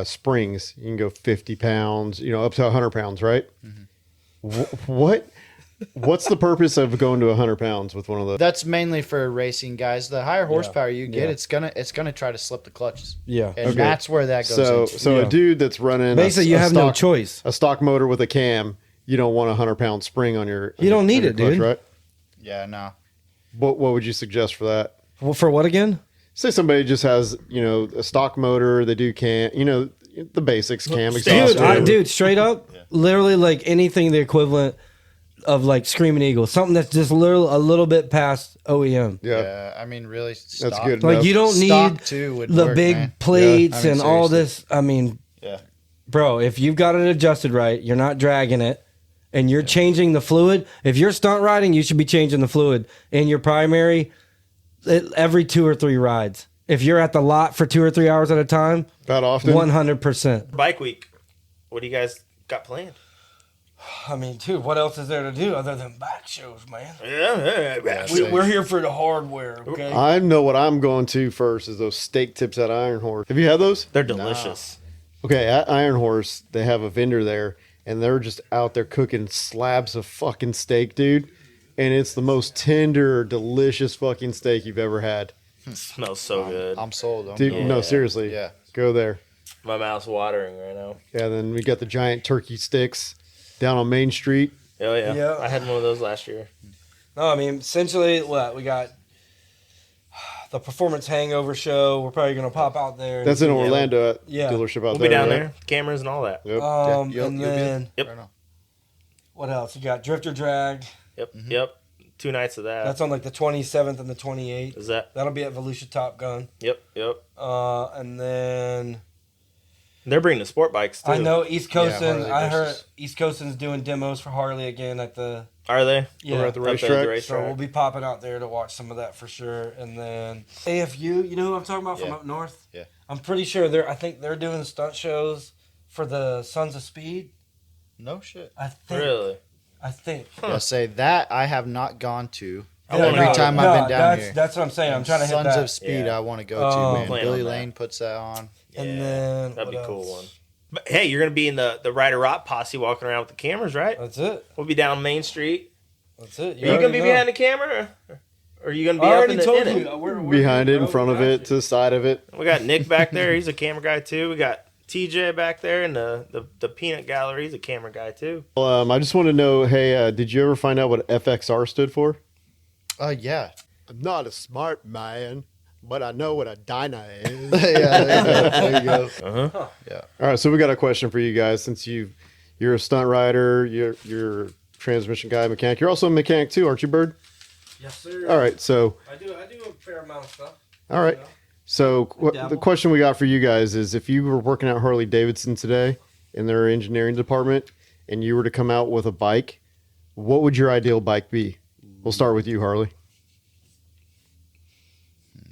springs. You can go 50 pounds, up to 100 pounds, right? Mm-hmm. What's the purpose of going to 100 pounds with one of those? That's mainly for racing guys. The higher horsepower you get, it's gonna try to slip the clutches. Yeah, and that's where that goes. So a dude that's running basically you have no choice. A stock motor with a cam, you don't want a 100-pound spring on your. You don't need it, clutch, dude. Right? Yeah, no. What would you suggest for that? Well, for what again? Say somebody just has, a stock motor, they do cam, the basics, cam, exhaust. Dude, straight up, literally like anything the equivalent of like Screaming Eagle, something that's just literally a little bit past OEM. Yeah, I mean, really, stock. That's good. Like enough. you don't need the big plates and all this. I mean, bro, if you've got it adjusted right, you're not dragging it, and you're changing the fluid. If you're stunt riding, you should be changing the fluid in your primary every 2 or 3 rides. If you're at the lot for 2 or 3 hours at a time, that often, 100%. Bike week. What do you guys got planned? I mean, dude, what else is there to do other than bike shows, man? Yeah. We're here for the hardware, okay? I know what I'm going to first is those steak tips at Iron Horse. Have you had those? They're delicious. Okay, at Iron Horse, they have a vendor there, and they're just out there cooking slabs of fucking steak, dude. And it's the most tender, delicious fucking steak you've ever had. It smells so good. I'm sold. Dude, no, seriously. Yeah. Go there. My mouth's watering right now. Yeah, then we got the giant turkey sticks down on Main Street. Oh, yeah. Yeah. I had one of those last year. No, I mean, essentially, we got the Performance Hangover show. We're probably going to pop out there. That's in Orlando at Yeah. dealership out We'll there. be down right? there. Cameras and all that. Yep. And then, Yep. Right on. what else? You got Drifter Drag. Yep. Yep. 2 nights of that. That's on like the 27th and the 28th. Is that? That'll be at Volusia Top Gun. Yep. And then They're bringing the sport bikes, too. I know East Coastin. Harley I heard versus- East Coastin's doing demos for Harley again at the. Are they? Yeah. Over at the Up there at racetrack. the So we'll be popping out there to watch some of that for sure. And then AFU, you know who I'm talking about from Yeah. up north? Yeah. I'm pretty sure I think they're doing stunt shows for the Sons of Speed. No shit. I think. Really? I think. I'll say that I have not gone to. I wanna Every go. time I've been down here. That's what I'm saying. I'm trying to hit Sons that. of Speed, Yeah. I want to go Oh. to, man. Plan Billy on that. Lane puts that on. And then That'd be what a cool else? one. But hey, you're going to be in the Rider Rock posse walking around with the cameras, right? That's it. We'll be down Main Street. That's it. Are you going to be behind the camera? Or are you going to be I up already in, told in you. it? We're Behind it, in bro, front of we got it, you. to the side of it. We got Nick back there. He's a camera guy, too. We got TJ back there in the peanut gallery. He's a camera guy, too. I just want to know, hey, did you ever find out what FXR stood for? Yeah. I'm not a smart man, but I know what a Dyna is. There you go. Uh-huh. All right, so we got a question for you guys. Since you're a stunt rider, you're a transmission guy, mechanic. You're also a mechanic too, aren't you, Bird? Yes, sir. All right, so I do a fair amount of stuff. all right, so the question we got for you guys is: if you were working at Harley-Davidson today in their engineering department, and you were to come out with a bike, what would your ideal bike be? We'll start with you, Harley.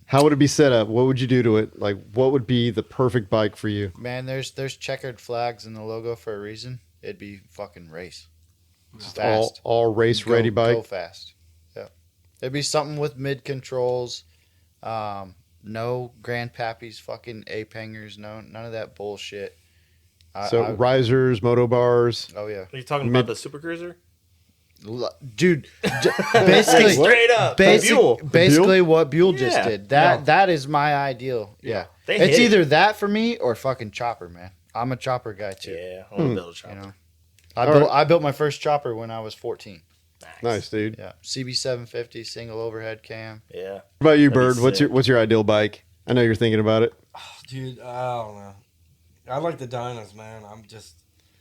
How would it be set up? What would you do to it? Like, what would be the perfect bike for you? Man, there's checkered flags in the logo for a reason. It'd be fucking race. Just Fast. all race ready bike. Go fast. Yeah. It'd be something with mid controls. No grandpappies, fucking ape hangers. No, none of that bullshit. So risers, moto bars. Oh yeah, Are you talking about the Super Cruiser? dude. Basically, Straight up. Buell. basically what Buell just Yeah. did. That is my ideal. Yeah, They it's hit it. either that for me or fucking chopper, man. I'm a chopper guy too. Yeah, I want to build a chopper. You know, All I built my first chopper when I was 14. Nice, dude. Yeah, CB750 single overhead cam. Yeah. What about you, That'd be Bird? sick. What's your ideal bike? I know you're thinking about it. Dude, I don't know. I like the Dynas, man. I'm just.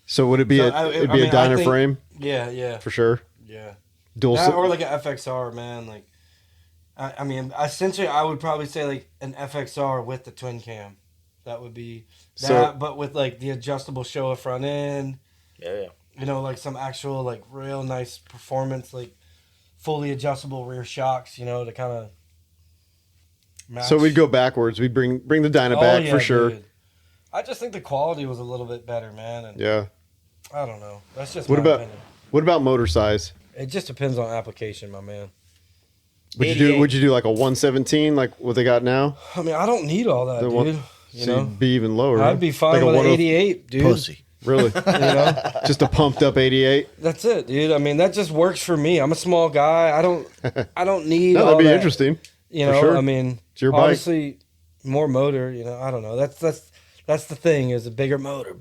So would it be So, it'd I be mean, a dyno I think- frame Yeah. for sure? Yeah. Dual. That, or like an FXR, man. Like, I mean, essentially, I would probably say like an FXR with the twin cam. That would be that, So- but with like the adjustable Showa front end. Yeah. you know, like some actual like real nice performance, like fully adjustable rear shocks, you know, to kind of match. So we'd go backwards. We'd bring the Dyna back for sure. Dude. I just think the quality was a little bit better, man. And Yeah. I don't know. That's just What my about opinion. what about motor size? It just depends on application, my man. Would you do like a 117 like what they got now? I mean, I don't need all that, The dude. one- You So know, you'd be even lower. I'd be fine Like a with an 10 88, dude. Pussy. Really? You know, Just a pumped up 88? that's it, dude. I mean, that just works for me. I'm a small guy. I don't need. No, all that'd be that, interesting. You for know, sure. I mean, It's your bike. obviously more motor. You know, I don't know. That's the thing is a bigger motor.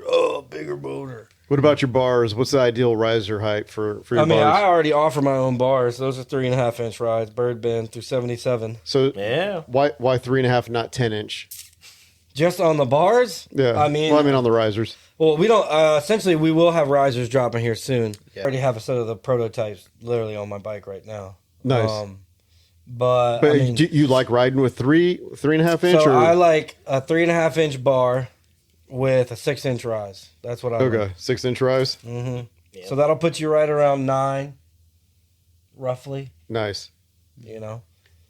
Oh, bigger motor. What about your bars? What's the ideal riser height for your I mean, bars? I already offer my own bars. Those are 3.5 inch rides, bird bend through 77. So Yeah. why 3.5, not 10 inch? Just on the bars? Yeah. I mean, on the risers. well, we don't. Essentially, we will have risers dropping here soon. Yeah. I already have a set of the prototypes literally on my bike right now. Nice. But But I mean, do you like riding with 3.5 inch? so or I like a 3.5 inch bar with a 6 inch rise. That's what I okay, like. 6 inch rise. hmm Yeah. So that'll put you right around 9, roughly. Nice. You know,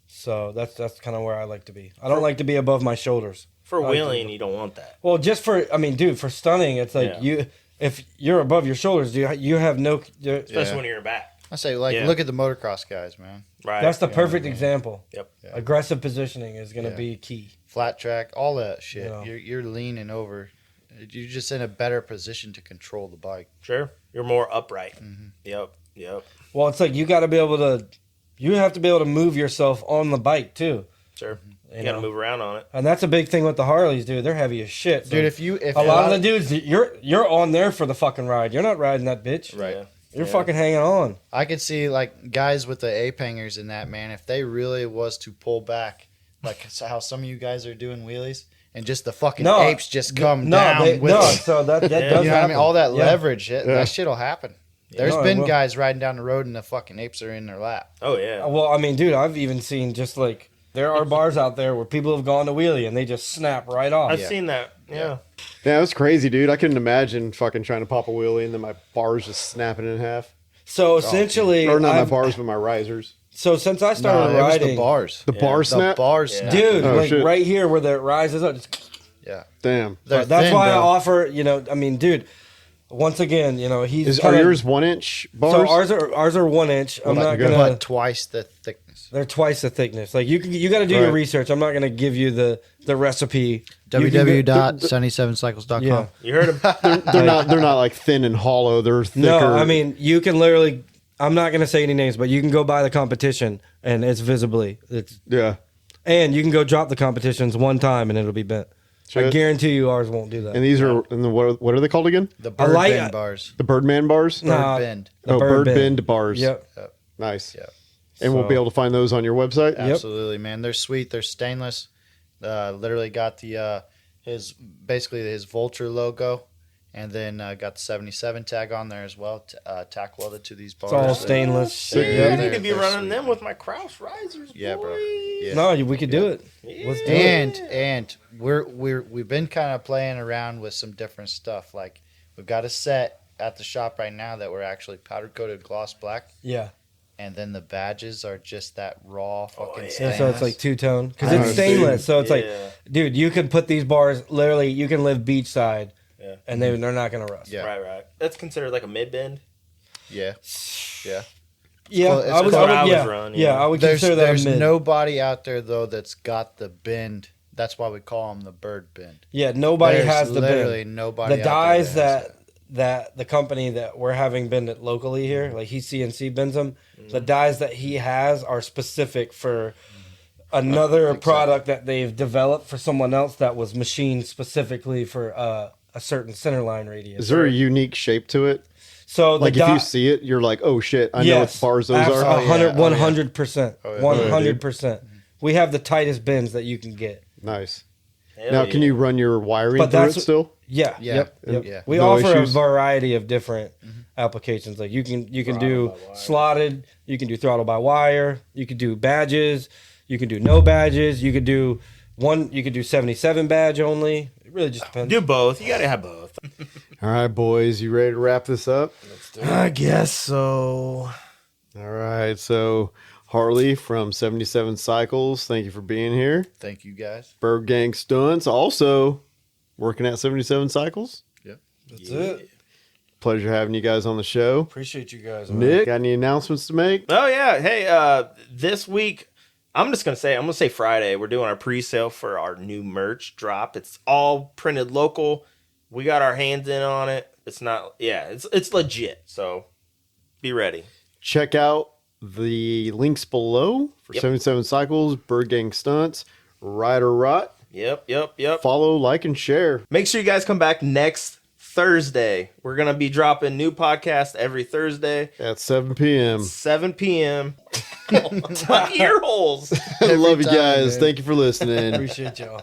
so that's kind of where I like to be. I don't like to be above my shoulders. For I like to- wheeling, you don't want that. Well, just for dude, for stunning, it's like Yeah. if you're above your shoulders, you have no. Especially Yeah. when you're back. I say, like, Yeah. look at the motocross guys, man. Right. That's the Yeah, perfect man. example. Yep. Yeah. Aggressive positioning is going to Yeah. be key. Flat track, all that shit. Yeah. You're leaning over. You're just in a better position to control the bike. Sure. You're more upright. Mm-hmm. Yep. Well, it's like you got to be able to. You have to be able to move yourself on the bike too, Sure. You You got to know? move around on it. and that's a big thing with the Harleys, dude. They're heavy as shit, so Dude, if a lot of the dudes, you're on there for the fucking ride. You're not riding that bitch. Right. Yeah. You're Yeah. fucking hanging on. I could see like guys with the ape hangers in that, man, if they really was to pull back, like how some of you guys are doing wheelies, and just the fucking No, apes just come down with no. them. So that You does know what I happen. mean? All that Yeah. leverage, Yeah. that shit'll happen. There's No, it been will. guys riding down the road and the fucking apes are in their lap. Oh, yeah. Well, I mean, dude, I've even seen just like there are bars out there where people have gone to wheelie and they just snap right off. I've Yeah. seen that. Yeah. Yeah, that's crazy, dude. I couldn't imagine fucking trying to pop a wheelie and then my bars just snapping in half. So essentially, Or not my I've- bars, but my risers. so since I started No, it was riding, the bars. The Yeah. bar The snap? bars Yeah. snap. dude, Oh, like shit. right here where the rises up. Just, Yeah. Damn. They're that's thin, why I bro. offer. You know, I mean, dude. Once again, you know, he's Are kinda- yours 1 inch bars? So ours are 1 inch. I'm But- not good. gonna. but twice the thickness. They're twice the thickness. Like you got to do Right. your research. I'm not gonna give you the recipe. www.77cycles.com. Yeah. You heard him. they're not like thin and hollow. They're thicker. No, I mean you can literally. I'm not gonna say any names, but you can go buy the competition and it's visibly. yeah. And you can go drop the competitions one time and it'll be bent. I Shit. guarantee you ours won't do that. And these are, and what are they called again? The bird like- bend bars. The Birdman bars? Bird Nah, bend. the Bird bend bars. Yep. Nice. Yeah. And we'll So- be able to find those on your website? Yep. Absolutely, man. They're sweet. They're stainless. Literally got the his Vulture logo, and then got the 77 tag on there as well. Tack welded to these bars. It's all stainless. Sick, I dude. need to be They're running sweet. them with my Kraus risers. Yeah, bro. boy. Yeah. No, we could do it. Yeah. Let's do it. And we've been kind of playing around with some different stuff. Like we've got a set at the shop right now that we're actually powder coated gloss black, Yeah. and then the badges are just that raw fucking yeah. stainless. Yeah, so it's like two-tone because Oh, it's stainless. So it's like, Yeah. dude, you can put these bars literally. You can live beachside, Yeah. and they're not gonna rust. Yeah. Right. That's considered like a mid bend. yeah. Yeah, close- it's I would. close. I would I yeah, was run, yeah, yeah. I would There's consider that there's a mid. nobody out there though that's got the bend. That's why we call them the bird bend. Yeah, nobody There's has the literally bend. nobody. The out there dies that, has that the company that we're having bend it locally here, like he CNC bends them. The dies that he has are specific for another Exactly. product that they've developed for someone else that was machined specifically for a certain centerline radius. Is there a unique shape to it? So the Like if you see it, you're like, oh shit, I know what bars those are. Oh, yeah. 100%. Oh, yeah. 100%. We have the tightest bends that you can get. Nice. Hell Now, yeah. can you run your wiring But through it that's- still? Yeah. Yeah. Yep. Yeah. We No offer issues? a variety of different applications. Like you can do by wire. slotted, you can do throttle by wire, you could do badges, you can do no badges, you could do 77 badge only. It really just depends. do both? You gotta have both. All right, boys, you ready to wrap this up? Let's do it. I guess so. All right, so Harley from 77 Cycles, thank you for being here. Thank you, guys. Bird Gang Stunts, also working at 77 Cycles. That's it. Pleasure having you guys on the show. Appreciate you guys. Man. Nick, got any announcements to make? Oh yeah. Hey, this week I'm gonna say Friday, we're doing our pre-sale for our new merch drop. It's all printed local. We got our hands in on it. It's legit. So be ready. Check out the links below for 77 Cycles, Bird Gang Stunts, Rider Rot. Yep. Follow, like, and share. Make sure you guys come back next Thursday. We're gonna be dropping new podcast every Thursday At 7 p.m. 7 p.m. Tuck ear holes. I love you time, guys. man. Thank you for listening. Appreciate y'all.